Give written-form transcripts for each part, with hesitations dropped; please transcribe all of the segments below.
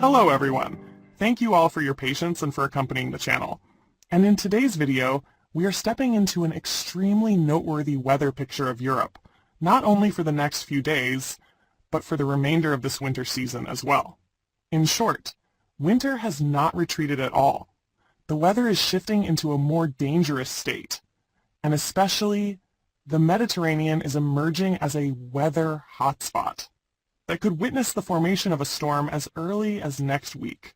Hello everyone! Thank you all for your patience and for accompanying the channel. And in today's video, we are stepping into an extremely noteworthy weather picture of Europe, not only for the next few days, but for the remainder of this winter season as well. In short, winter has not retreated at all. The weather is shifting into a more dangerous state, and especially the Mediterranean is emerging as a weather hotspot that could witness the formation of a storm as early as next week.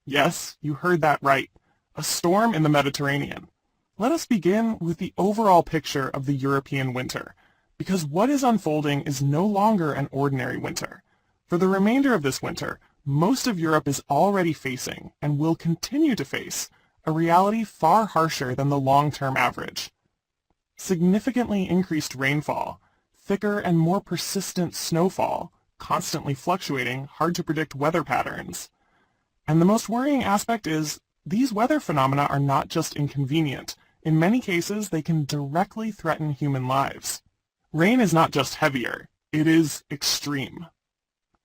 Yes, you heard that right, a storm in the Mediterranean. Let us begin with the overall picture of the European winter, because what is unfolding is no longer an ordinary winter. For the remainder of this winter, most of Europe is already facing, and will continue to face, a reality far harsher than the long-term average. Significantly increased rainfall, thicker and more persistent snowfall, constantly fluctuating, hard-to-predict weather patterns. And the most worrying aspect is, these weather phenomena are not just inconvenient. In many cases, they can directly threaten human lives. Rain is not just heavier, it is extreme.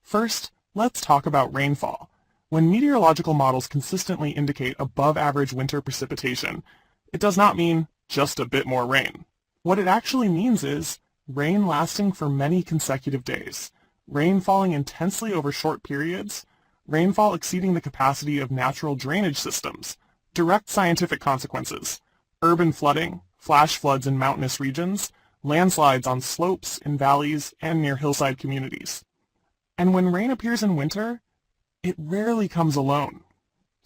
First, let's talk about rainfall. When meteorological models consistently indicate above-average winter precipitation, it does not mean just a bit more rain. What it actually means is rain lasting for many consecutive days, rain falling intensely over short periods, rainfall exceeding the capacity of natural drainage systems, direct scientific consequences, urban flooding, flash floods in mountainous regions, landslides on slopes, in valleys, and near hillside communities. And when rain appears in winter, it rarely comes alone.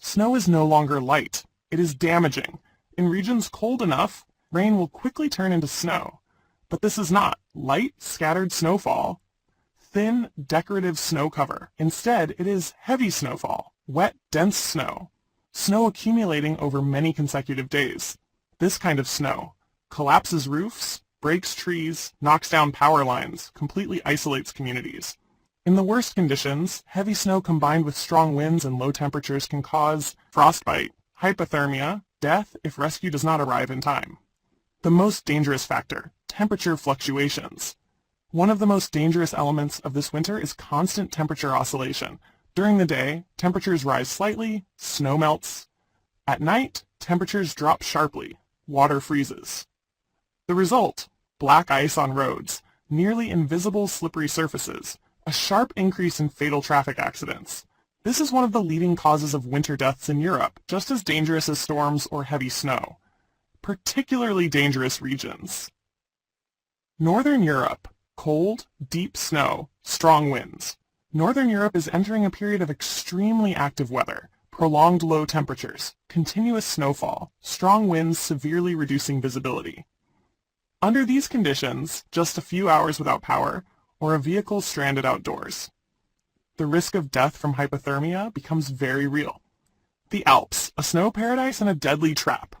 Snow is no longer light, it is damaging. In regions cold enough, rain will quickly turn into snow. But this is not light, scattered snowfall, thin, decorative snow cover. Instead, it is heavy snowfall, wet, dense snow, snow accumulating over many consecutive days. This kind of snow collapses roofs, breaks trees, knocks down power lines, completely isolates communities. In the worst conditions, heavy snow combined with strong winds and low temperatures can cause frostbite, hypothermia, death if rescue does not arrive in time. The most dangerous factor, temperature fluctuations. One of the most dangerous elements of this winter is constant temperature oscillation. During the day, temperatures rise slightly, snow melts. At night, temperatures drop sharply, water freezes. The result, black ice on roads, nearly invisible slippery surfaces, a sharp increase in fatal traffic accidents. This is one of the leading causes of winter deaths in Europe, just as dangerous as storms or heavy snow. Particularly dangerous regions. Northern Europe, cold, deep snow, strong winds. Northern Europe is entering a period of extremely active weather, prolonged low temperatures, continuous snowfall, strong winds severely reducing visibility. Under these conditions, just a few hours without power, or a vehicle stranded outdoors. The risk of death from hypothermia becomes very real. The Alps, a snow paradise and a deadly trap.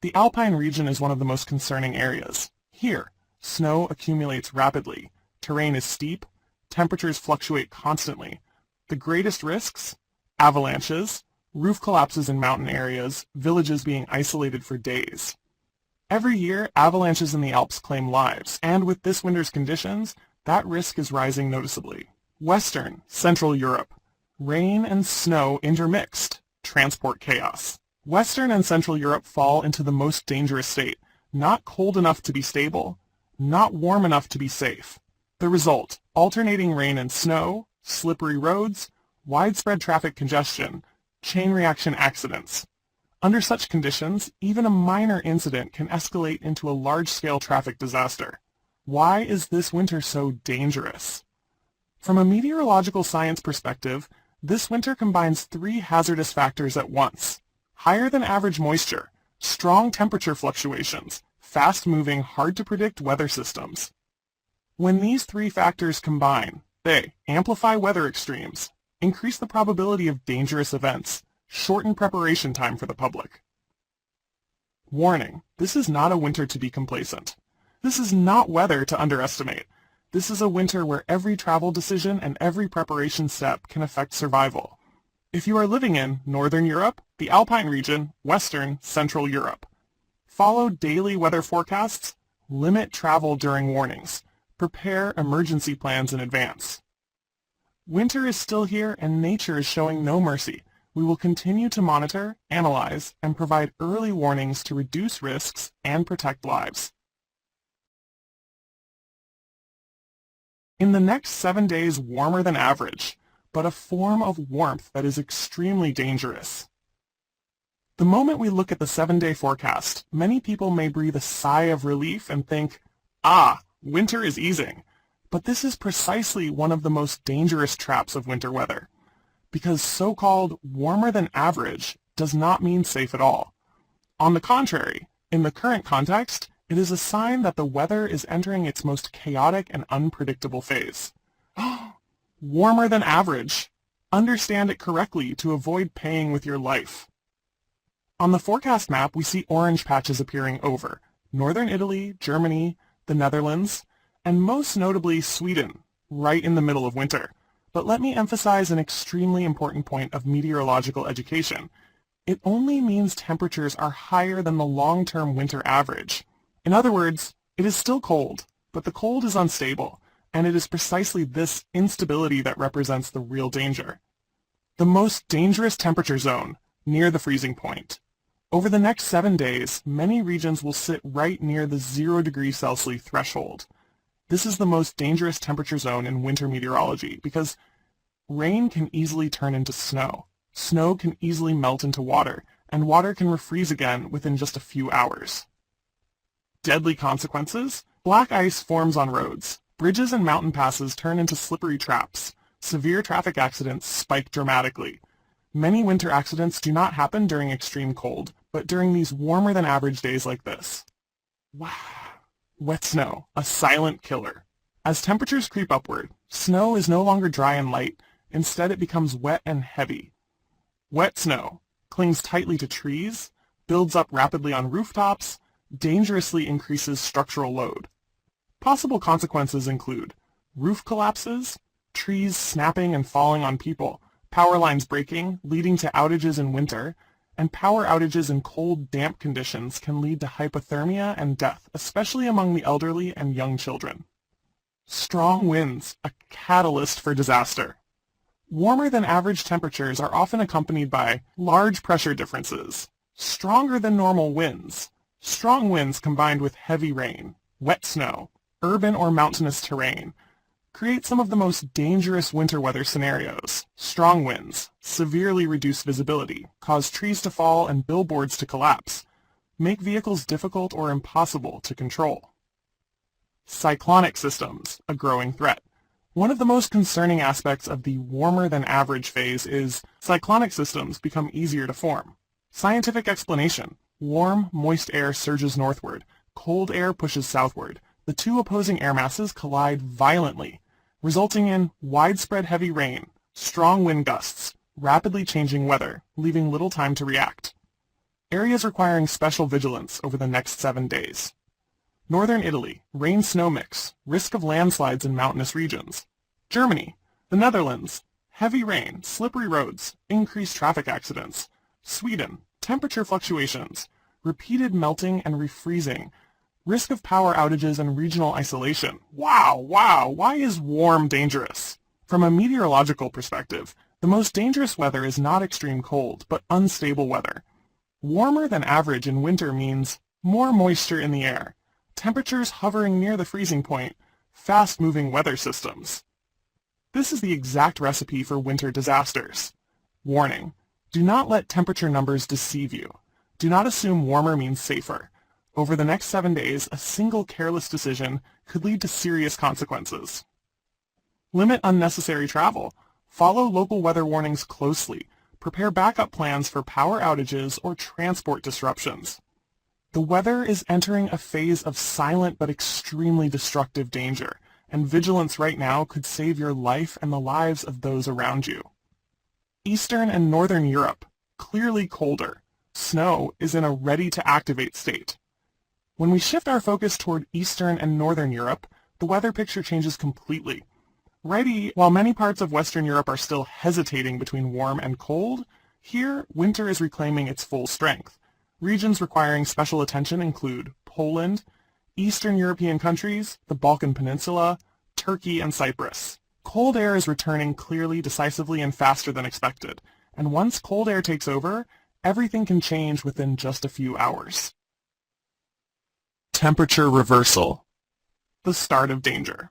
The Alpine region is one of the most concerning areas. Here, snow accumulates rapidly, terrain is steep, temperatures fluctuate constantly. The greatest risks? Avalanches, roof collapses in mountain areas, villages being isolated for days. Every year, avalanches in the Alps claim lives, and with this winter's conditions, that risk is rising noticeably. Western, Central Europe. Rain and snow intermixed. Transport chaos. Western and Central Europe fall into the most dangerous state, not cold enough to be stable, not warm enough to be safe. The result, alternating rain and snow, slippery roads, widespread traffic congestion, chain reaction accidents. Under such conditions, even a minor incident can escalate into a large-scale traffic disaster. Why is this winter so dangerous? From a meteorological science perspective, this winter combines three hazardous factors at once. Higher than average moisture, strong temperature fluctuations, fast-moving, hard-to-predict weather systems. When these three factors combine, they amplify weather extremes, increase the probability of dangerous events, shorten preparation time for the public. Warning, this is not a winter to be complacent. This is not weather to underestimate. This is a winter where every travel decision and every preparation step can affect survival. If you are living in Northern Europe, the Alpine region, Western, Central Europe, follow daily weather forecasts, limit travel during warnings, prepare emergency plans in advance. Winter is still here and nature is showing no mercy. We will continue to monitor, analyze, and provide early warnings to reduce risks and protect lives. In the next 7 days, warmer than average, but a form of warmth that is extremely dangerous. The moment we look at the 7-day forecast, many people may breathe a sigh of relief and think, winter is easing. But this is precisely one of the most dangerous traps of winter weather, because so-called warmer than average does not mean safe at all. On the contrary, in the current context, it is a sign that the weather is entering its most chaotic and unpredictable phase. Warmer than average. Understand it correctly to avoid paying with your life. On the forecast map, we see orange patches appearing over northern Italy, Germany, the Netherlands, and most notably Sweden, right in the middle of winter. But let me emphasize an extremely important point of meteorological education. It only means temperatures are higher than the long-term winter average. In other words, it is still cold, but the cold is unstable, and it is precisely this instability that represents the real danger. The most dangerous temperature zone, near the freezing point. Over the next 7 days, many regions will sit right near the 0 degrees Celsius threshold. This is the most dangerous temperature zone in winter meteorology because rain can easily turn into snow, snow can easily melt into water, and water can refreeze again within just a few hours. Deadly consequences? Black ice forms on roads. Bridges and mountain passes turn into slippery traps. Severe traffic accidents spike dramatically. Many winter accidents do not happen during extreme cold, but during these warmer than average days like this. Wow. Wet snow, a silent killer. As temperatures creep upward, snow is no longer dry and light. Instead, it becomes wet and heavy. Wet snow clings tightly to trees, builds up rapidly on rooftops, dangerously increases structural load. Possible consequences include roof collapses, trees snapping and falling on people, power lines breaking, leading to outages in winter, and power outages in cold, damp conditions can lead to hypothermia and death, especially among the elderly and young children. Strong winds, a catalyst for disaster. Warmer than average temperatures are often accompanied by large pressure differences, stronger than normal winds. Strong winds combined with heavy rain, wet snow, urban or mountainous terrain create some of the most dangerous winter weather scenarios. Strong winds severely reduce visibility, cause trees to fall and billboards to collapse, make vehicles difficult or impossible to control. Cyclonic systems, a growing threat. One of the most concerning aspects of the warmer than average phase is cyclonic systems become easier to form. Scientific explanation: warm, moist air surges northward, cold air pushes southward. The two opposing air masses collide violently, resulting in widespread heavy rain, strong wind gusts, rapidly changing weather, leaving little time to react. Areas requiring special vigilance over the next 7 days. Northern Italy, rain-snow mix, risk of landslides in mountainous regions. Germany, the Netherlands, heavy rain, slippery roads, increased traffic accidents. Sweden, temperature fluctuations, repeated melting and refreezing, risk of power outages and regional isolation. Wow, why is warm dangerous? From a meteorological perspective, the most dangerous weather is not extreme cold, but unstable weather. Warmer than average in winter means more moisture in the air, temperatures hovering near the freezing point, fast-moving weather systems. This is the exact recipe for winter disasters. Warning: do not let temperature numbers deceive you. Do not assume warmer means safer. Over the next 7 days, a single careless decision could lead to serious consequences. Limit unnecessary travel. Follow local weather warnings closely. Prepare backup plans for power outages or transport disruptions. The weather is entering a phase of silent but extremely destructive danger, and vigilance right now could save your life and the lives of those around you. Eastern and Northern Europe, clearly colder. Snow is in a ready-to-activate state. When we shift our focus toward Eastern and Northern Europe, the weather picture changes completely. While many parts of Western Europe are still hesitating between warm and cold, here winter is reclaiming its full strength. Regions requiring special attention include Poland, Eastern European countries, the Balkan Peninsula, Turkey, and Cyprus. Cold air is returning clearly, decisively, and faster than expected, and once cold air takes over, everything can change within just a few hours. Temperature reversal. The start of danger.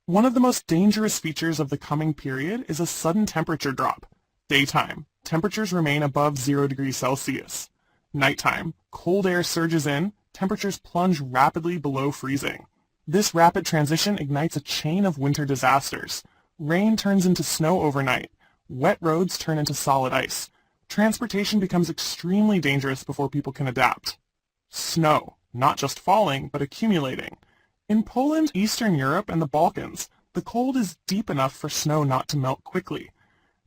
One of the most dangerous features of the coming period is a sudden temperature drop. Daytime, temperatures remain above 0 degrees Celsius. Nighttime, cold air surges in, temperatures plunge rapidly below freezing. This rapid transition ignites a chain of winter disasters. Rain turns into snow overnight. Wet roads turn into solid ice. Transportation becomes extremely dangerous before people can adapt. Snow, not just falling, but accumulating. In Poland, Eastern Europe, and the Balkans, the cold is deep enough for snow not to melt quickly.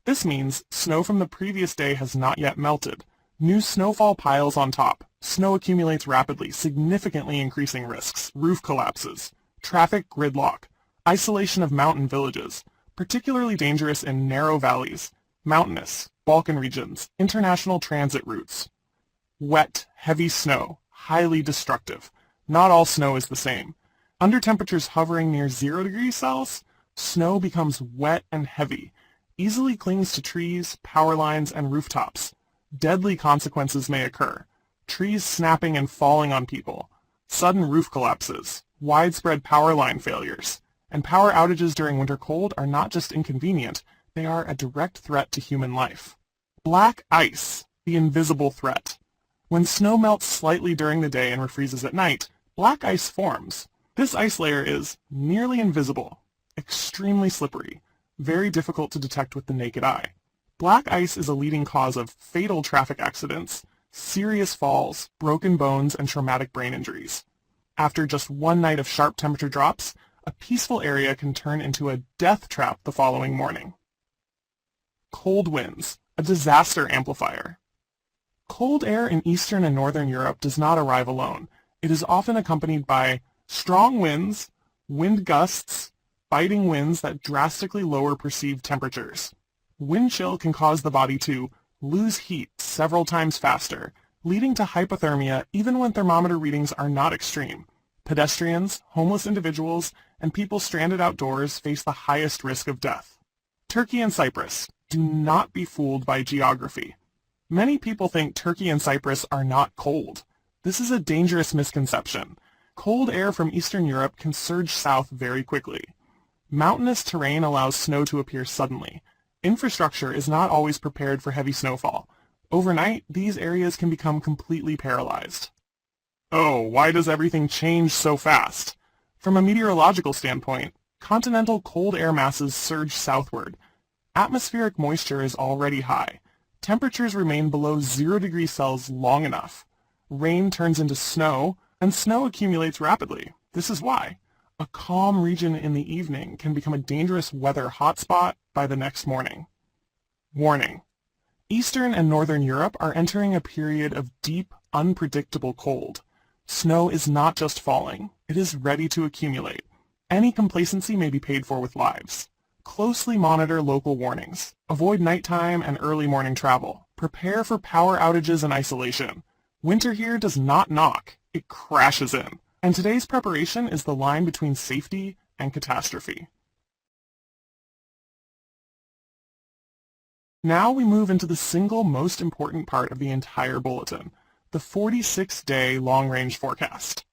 This means snow from the previous day has not yet melted. New snowfall piles on top. Snow accumulates rapidly, significantly increasing risks. Roof collapses. Traffic gridlock. Isolation of mountain villages. Particularly dangerous in narrow valleys. Mountainous, Balkan regions, international transit routes. Wet, heavy snow. Highly destructive. Not all snow is the same. Under temperatures hovering near 0 degrees Celsius, snow becomes wet and heavy, easily clings to trees, power lines, and rooftops. Deadly consequences may occur. Trees snapping and falling on people, sudden roof collapses, widespread power line failures, and power outages during winter cold are not just inconvenient, they are a direct threat to human life. Black ice, the invisible threat. When snow melts slightly during the day and refreezes at night, black ice forms. This ice layer is nearly invisible, extremely slippery, very difficult to detect with the naked eye. Black ice is a leading cause of fatal traffic accidents, serious falls, broken bones, and traumatic brain injuries. After just one night of sharp temperature drops, a peaceful area can turn into a death trap the following morning. Cold winds, a disaster amplifier. Cold air in Eastern and Northern Europe does not arrive alone. It is often accompanied by strong winds, wind gusts, biting winds that drastically lower perceived temperatures. Wind chill can cause the body to lose heat several times faster, leading to hypothermia even when thermometer readings are not extreme. Pedestrians, homeless individuals, and people stranded outdoors face the highest risk of death. Turkey and Cyprus. Do not be fooled by geography. Many people think Turkey and Cyprus are not cold. This is a dangerous misconception. Cold air from Eastern Europe can surge south very quickly. Mountainous terrain allows snow to appear suddenly. Infrastructure is not always prepared for heavy snowfall. Overnight, these areas can become completely paralyzed. Oh, why does everything change so fast? From a meteorological standpoint, continental cold air masses surge southward. Atmospheric moisture is already high. Temperatures remain below 0 degrees Celsius long enough. Rain turns into snow, and snow accumulates rapidly. This is why a calm region in the evening can become a dangerous weather hotspot by the next morning. Warning: Eastern and Northern Europe are entering a period of deep, unpredictable cold. Snow is not just falling, it is ready to accumulate. Any complacency may be paid for with lives. Closely monitor local warnings. Avoid nighttime and early morning travel. Prepare for power outages and isolation. Winter here does not knock, it crashes in. And today's preparation is the line between safety and catastrophe. Now we move into the single most important part of the entire bulletin, the 46-day long-range forecast.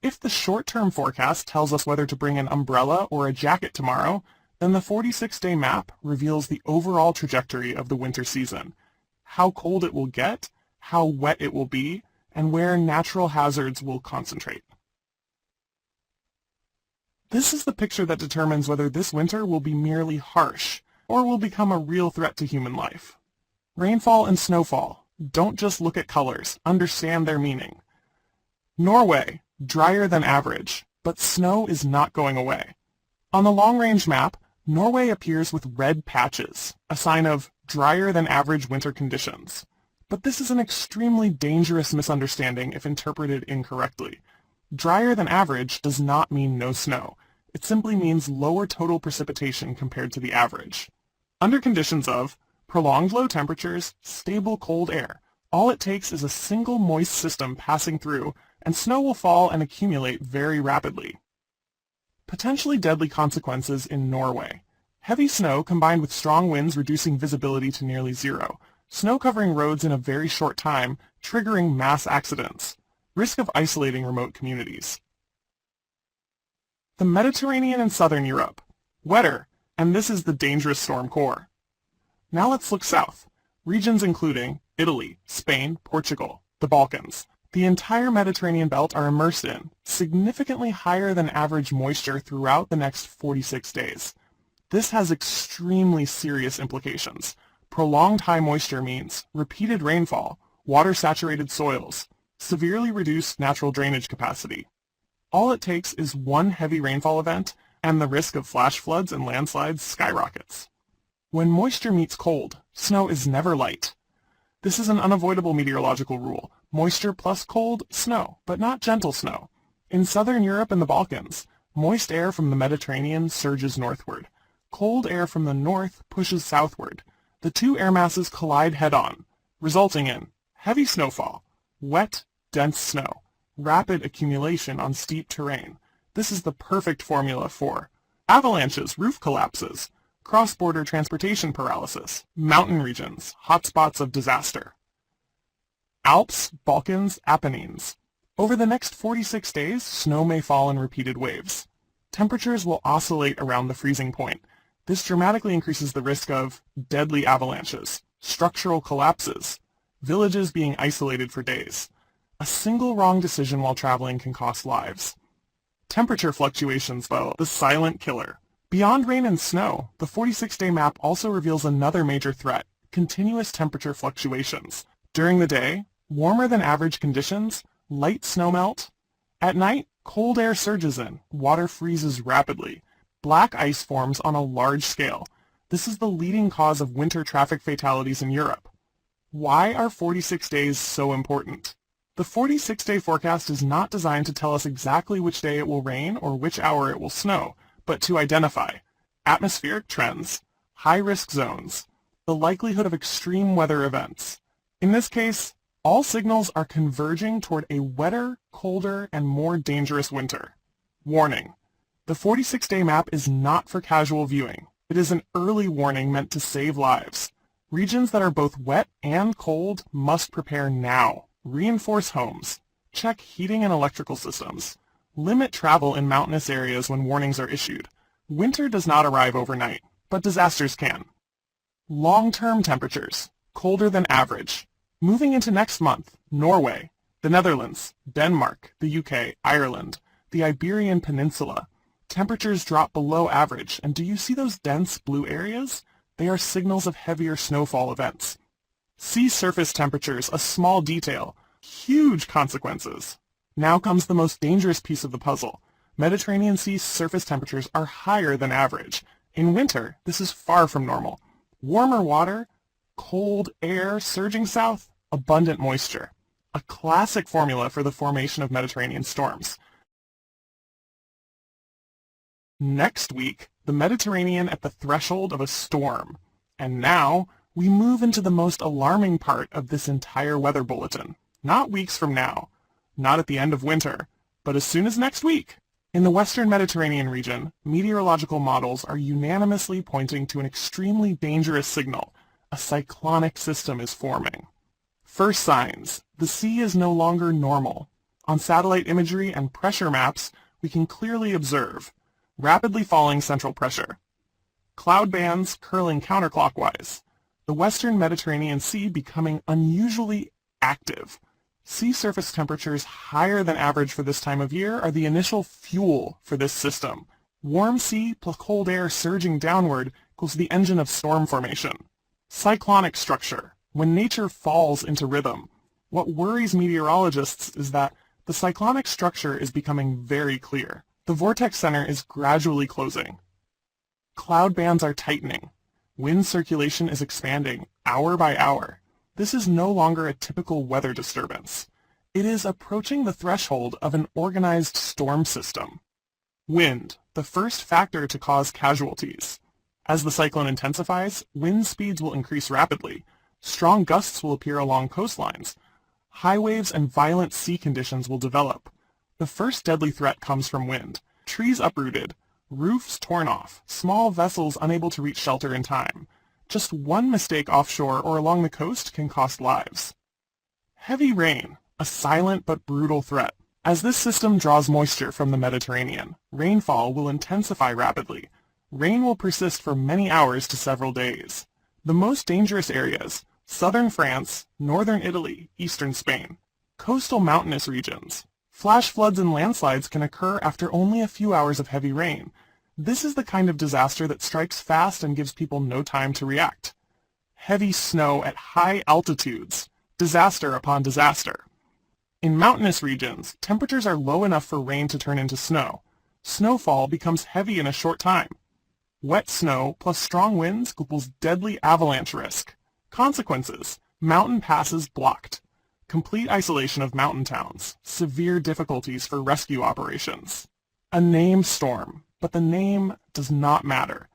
If the short-term forecast tells us whether to bring an umbrella or a jacket tomorrow, then the 46-day map reveals the overall trajectory of the winter season, how cold it will get, how wet it will be, and where natural hazards will concentrate. This is the picture that determines whether this winter will be merely harsh or will become a real threat to human life. Rainfall and snowfall. Don't just look at colors, understand their meaning. Norway, drier than average, but snow is not going away. On the long-range map, Norway appears with red patches, a sign of drier than average winter conditions. But this is an extremely dangerous misunderstanding if interpreted incorrectly. Drier than average does not mean no snow. It simply means lower total precipitation compared to the average. Under conditions of prolonged low temperatures, stable cold air, all it takes is a single moist system passing through, and snow will fall and accumulate very rapidly. Potentially deadly consequences in Norway. Heavy snow combined with strong winds reducing visibility to nearly zero. Snow covering roads in a very short time, triggering mass accidents. Risk of isolating remote communities. The Mediterranean and southern Europe. Wetter, and this is the dangerous storm core. Now let's look south. Regions including Italy, Spain, Portugal, the Balkans. The entire Mediterranean belt are immersed in significantly higher than average moisture throughout the next 46 days. This has extremely serious implications. Prolonged high moisture means repeated rainfall, water-saturated soils, severely reduced natural drainage capacity. All it takes is one heavy rainfall event, and the risk of flash floods and landslides skyrockets. When moisture meets cold, snow is never light. This is an unavoidable meteorological rule. Moisture plus cold, snow, but not gentle snow. In southern Europe and the Balkans, moist air from the Mediterranean surges northward. Cold air from the north pushes southward. The two air masses collide head-on, resulting in heavy snowfall, wet, dense snow, rapid accumulation on steep terrain. This is the perfect formula for avalanches, roof collapses, cross-border transportation paralysis, mountain regions, hotspots of disaster. Alps, Balkans, Apennines. Over the next 46 days, snow may fall in repeated waves. Temperatures will oscillate around the freezing point. This dramatically increases the risk of deadly avalanches, structural collapses, villages being isolated for days. A single wrong decision while traveling can cost lives. Temperature fluctuations, though, the silent killer. Beyond rain and snow, the 46-day map also reveals another major threat, continuous temperature fluctuations. During the day, warmer than average conditions, light snowmelt. At night, cold air surges in, water freezes rapidly. Black ice forms on a large scale. This is the leading cause of winter traffic fatalities in Europe. Why are 46 days so important? The 46-day forecast is not designed to tell us exactly which day it will rain or which hour it will snow, but to identify atmospheric trends, high-risk zones, the likelihood of extreme weather events. In this case, all signals are converging toward a wetter, colder, and more dangerous winter. Warning: the 46-day map is not for casual viewing. It is an early warning meant to save lives. Regions that are both wet and cold must prepare now. Reinforce homes. Check heating and electrical systems. Limit travel in mountainous areas when warnings are issued. Winter does not arrive overnight, but disasters can. Long-term temperatures. Colder than average. Moving into next month, Norway, the Netherlands, Denmark, the UK, Ireland, the Iberian Peninsula. Temperatures drop below average, and do you see those dense blue areas? They are signals of heavier snowfall events. Sea surface temperatures, a small detail, huge consequences. Now comes the most dangerous piece of the puzzle. Mediterranean Sea surface temperatures are higher than average. In winter, this is far from normal. Warmer water, cold air surging south, abundant moisture. A classic formula for the formation of Mediterranean storms. Next week, the Mediterranean at the threshold of a storm. And now, we move into the most alarming part of this entire weather bulletin. Not weeks from now, not at the end of winter, but as soon as next week. In the Western Mediterranean region, meteorological models are unanimously pointing to an extremely dangerous signal. A cyclonic system is forming. First signs: the sea is no longer normal. On satellite imagery and pressure maps, we can clearly observe rapidly falling central pressure, cloud bands curling counterclockwise, the Western Mediterranean Sea becoming unusually active. Sea surface temperatures higher than average for this time of year are the initial fuel for this system. Warm sea plus cold air surging downward equals the engine of storm formation. Cyclonic structure. When nature falls into rhythm, what worries meteorologists is that the cyclonic structure is becoming very clear. The vortex center is gradually closing. Cloud bands are tightening. Wind circulation is expanding hour by hour. This is no longer a typical weather disturbance. It is approaching the threshold of an organized storm system. Wind, the first factor to cause casualties. As the cyclone intensifies, wind speeds will increase rapidly. Strong gusts will appear along coastlines. High waves and violent sea conditions will develop. The first deadly threat comes from wind. Trees uprooted, roofs torn off, small vessels unable to reach shelter in time. Just one mistake offshore or along the coast can cost lives. Heavy rain, a silent but brutal threat. As this system draws moisture from the Mediterranean, rainfall will intensify rapidly. Rain will persist for many hours to several days. The most dangerous areas: southern France, northern Italy, eastern Spain. Coastal mountainous regions. Flash floods and landslides can occur after only a few hours of heavy rain. This is the kind of disaster that strikes fast and gives people no time to react. Heavy snow at high altitudes. Disaster upon disaster. In mountainous regions, temperatures are low enough for rain to turn into snow. Snowfall becomes heavy in a short time. Wet snow plus strong winds equals deadly avalanche risk. Consequences: mountain passes blocked. Complete isolation of mountain towns. Severe difficulties for rescue operations. A named storm, but the name does not matter.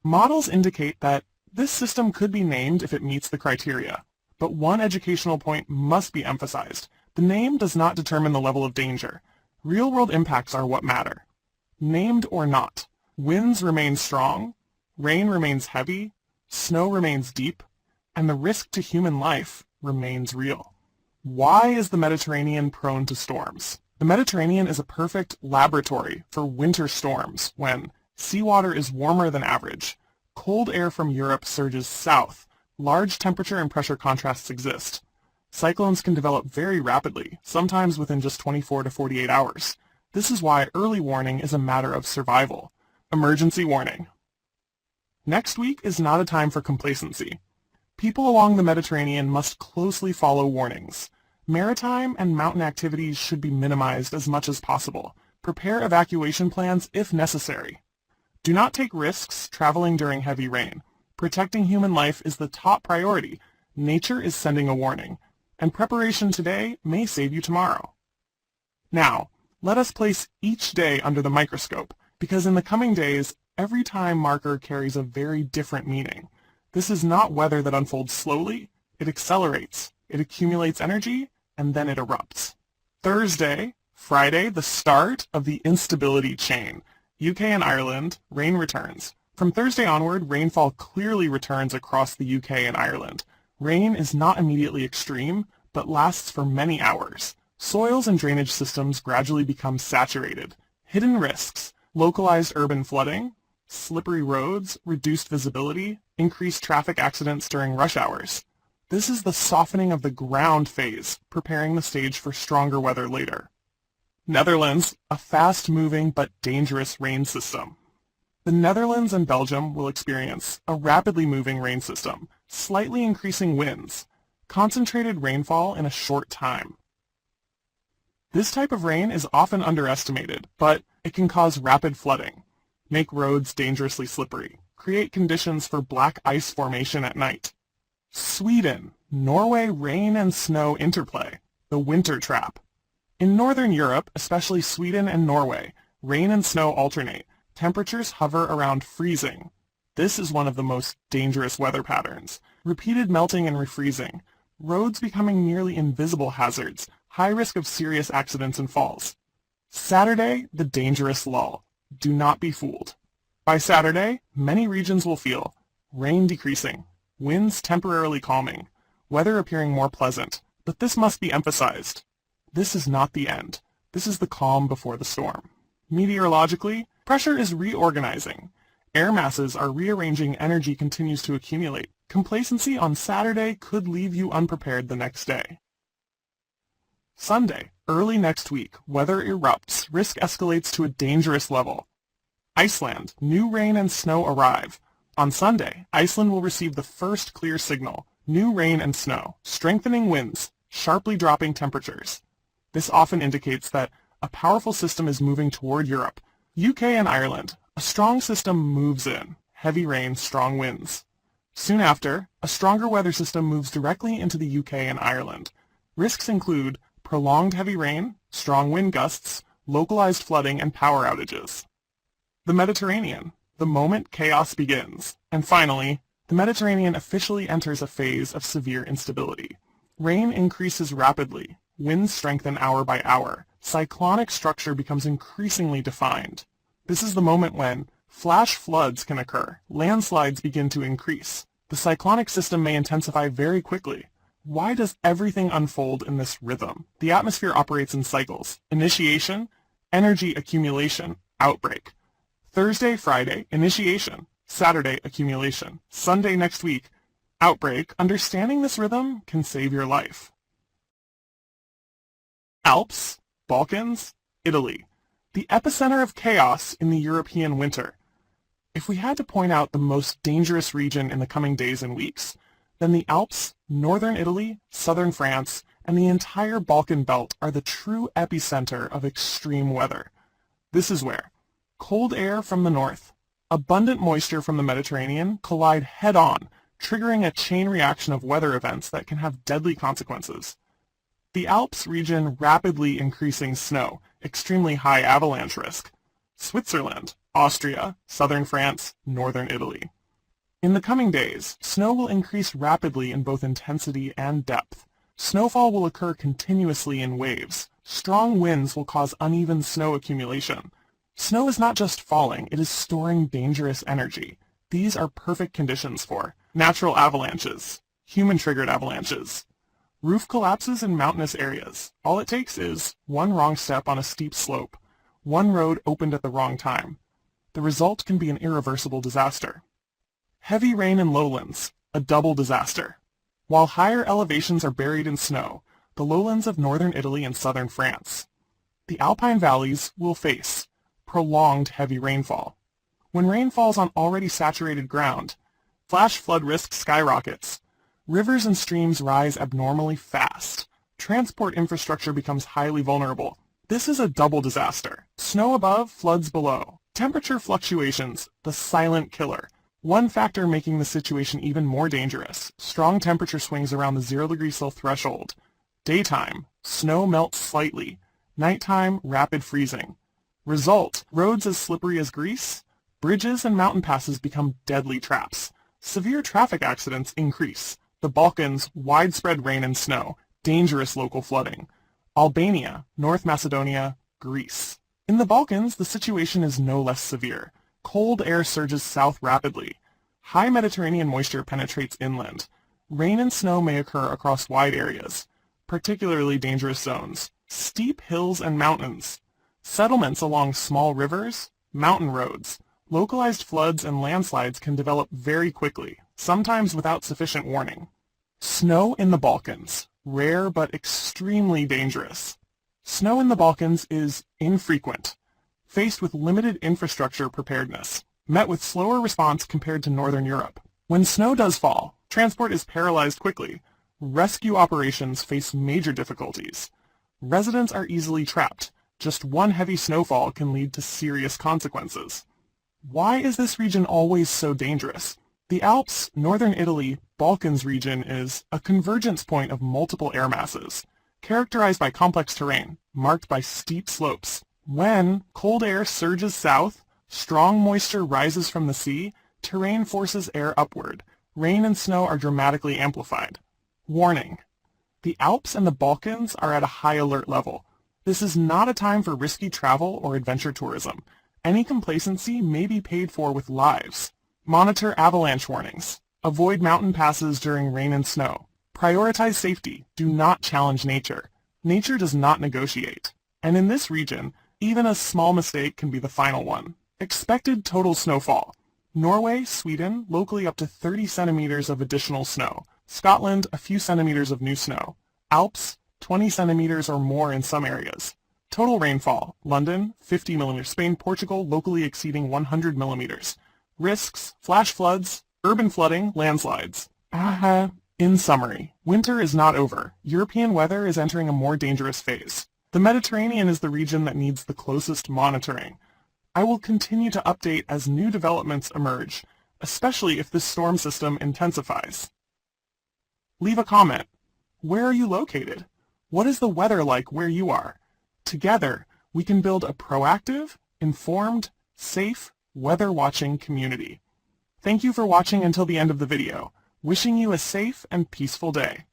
Models indicate that this system could be named if it meets the criteria, but one educational point must be emphasized. The name does not determine the level of danger. Real-world impacts are what matter. Named or not, winds remain strong, rain remains heavy, snow remains deep, and the risk to human life remains real. Why is the Mediterranean prone to storms? The Mediterranean is a perfect laboratory for winter storms when seawater is warmer than average, cold air from Europe surges south, large temperature and pressure contrasts exist. Cyclones can develop very rapidly, sometimes within just 24 to 48 hours. This is why early warning is a matter of survival. Emergency warning. Next week is not a time for complacency. People along the Mediterranean must closely follow warnings. Maritime and mountain activities should be minimized as much as possible. Prepare evacuation plans if necessary. Do not take risks traveling during heavy rain. Protecting human life is the top priority. Nature is sending a warning, and preparation today may save you tomorrow. Now, let us place each day under the microscope, because in the coming days, every time marker carries a very different meaning. This is not weather that unfolds slowly. It accelerates. It accumulates energy, and then it erupts. Thursday, Friday, the start of the instability chain. UK and Ireland, rain returns. From Thursday onward, rainfall clearly returns across the UK and Ireland. Rain is not immediately extreme, but lasts for many hours. Soils and drainage systems gradually become saturated. Hidden risks: localized urban flooding, slippery roads, reduced visibility, increased traffic accidents during rush hours. This is the softening of the ground phase, preparing the stage for stronger weather later. Netherlands, a fast-moving but dangerous rain system. The Netherlands and Belgium will experience a rapidly moving rain system, slightly increasing winds, concentrated rainfall in a short time. This type of rain is often underestimated, but it can cause rapid flooding, make roads dangerously slippery, create conditions for black ice formation at night. Sweden, Norway rain and snow interplay, the winter trap. In northern Europe, especially Sweden and Norway, rain and snow alternate. Temperatures hover around freezing. This is one of the most dangerous weather patterns. Repeated melting and refreezing. Roads becoming nearly invisible hazards. High risk of serious accidents and falls. Saturday, the dangerous lull. Do not be fooled. By Saturday, many regions will feel rain decreasing, winds temporarily calming, weather appearing more pleasant. But this must be emphasized. This is not the end. This is the calm before the storm. Meteorologically, pressure is reorganizing. Air masses are rearranging, energy continues to accumulate. Complacency on Saturday could leave you unprepared the next day. Sunday, early next week, weather erupts, risk escalates to a dangerous level. Iceland, new rain and snow arrive. On Sunday, Iceland will receive the first clear signal, new rain and snow, strengthening winds, sharply dropping temperatures. This often indicates that a powerful system is moving toward Europe. UK and Ireland, a strong system moves in, heavy rain, strong winds. Soon after, a stronger weather system moves directly into the UK and Ireland. Risks include prolonged heavy rain, strong wind gusts, localized flooding, and power outages. The Mediterranean, the moment chaos begins. And finally, the Mediterranean officially enters a phase of severe instability. Rain increases rapidly, winds strengthen hour by hour, cyclonic structure becomes increasingly defined. This is the moment when flash floods can occur, landslides begin to increase. The cyclonic system may intensify very quickly. Why does everything unfold in this rhythm? The atmosphere operates in cycles. Initiation, energy accumulation, outbreak. Thursday, Friday, initiation. Saturday, accumulation. Sunday next week, outbreak. Understanding this rhythm can save your life. Alps, Balkans, Italy. The epicenter of chaos in the European winter. If we had to point out the most dangerous region in the coming days and weeks, then the Alps, northern Italy, southern France, and the entire Balkan belt are the true epicenter of extreme weather. This is where cold air from the north, abundant moisture from the Mediterranean collide head-on, triggering a chain reaction of weather events that can have deadly consequences. The Alps region rapidly increasing snow, extremely high avalanche risk. Switzerland, Austria, southern France, northern Italy. In the coming days, snow will increase rapidly in both intensity and depth. Snowfall will occur continuously in waves. Strong winds will cause uneven snow accumulation. Snow is not just falling, it is storing dangerous energy. These are perfect conditions for natural avalanches, human-triggered avalanches, roof collapses in mountainous areas. All it takes is one wrong step on a steep slope, one road opened at the wrong time. The result can be an irreversible disaster. Heavy rain in lowlands, a double disaster. While higher elevations are buried in snow, the lowlands of northern Italy and southern France, the alpine valleys will face prolonged heavy rainfall. When rain falls on already saturated ground, flash flood risk skyrockets. Rivers and streams rise abnormally fast. Transport infrastructure becomes highly vulnerable. This is a double disaster. Snow above, floods below. Temperature fluctuations, the silent killer. One factor making the situation even more dangerous. Strong temperature swings around the 0°C threshold. Daytime, snow melts slightly. Nighttime, rapid freezing. Result, roads as slippery as grease. Bridges and mountain passes become deadly traps. Severe traffic accidents increase. The Balkans, widespread rain and snow. Dangerous local flooding. Albania, North Macedonia, Greece. In the Balkans, the situation is no less severe. Cold air surges south rapidly. High Mediterranean moisture penetrates inland. Rain and snow may occur across wide areas, particularly dangerous zones. Steep hills and mountains. Settlements along small rivers, mountain roads. Localized floods and landslides can develop very quickly, sometimes without sufficient warning. Snow in the Balkans. Rare but extremely dangerous. Snow in the Balkans is infrequent, faced with limited infrastructure preparedness, met with slower response compared to northern Europe. When snow does fall, transport is paralyzed quickly. Rescue operations face major difficulties. Residents are easily trapped. Just one heavy snowfall can lead to serious consequences. Why is this region always so dangerous? The Alps, northern Italy, Balkans region is a convergence point of multiple air masses, characterized by complex terrain, marked by steep slopes. When cold air surges south, strong moisture rises from the sea, terrain forces air upward. Rain and snow are dramatically amplified. Warning: the Alps and the Balkans are at a high alert level. This is not a time for risky travel or adventure tourism. Any complacency may be paid for with lives. Monitor avalanche warnings. Avoid mountain passes during rain and snow. Prioritize safety. Do not challenge nature. Nature does not negotiate. And in this region, even a small mistake can be the final one. Expected total snowfall. Norway, Sweden, locally up to 30 centimeters of additional snow. Scotland, a few centimeters of new snow. Alps, 20 centimeters or more in some areas. Total rainfall. London, 50 millimeters. Spain, Portugal, locally exceeding 100 millimeters. Risks: flash floods, urban flooding, landslides. In summary, winter is not over. European weather is entering a more dangerous phase. The Mediterranean is the region that needs the closest monitoring. I will continue to update as new developments emerge, especially if this storm system intensifies. Leave a comment. Where are you located? What is the weather like where you are? Together, we can build a proactive, informed, safe, weather-watching community. Thank you for watching until the end of the video. Wishing you a safe and peaceful day.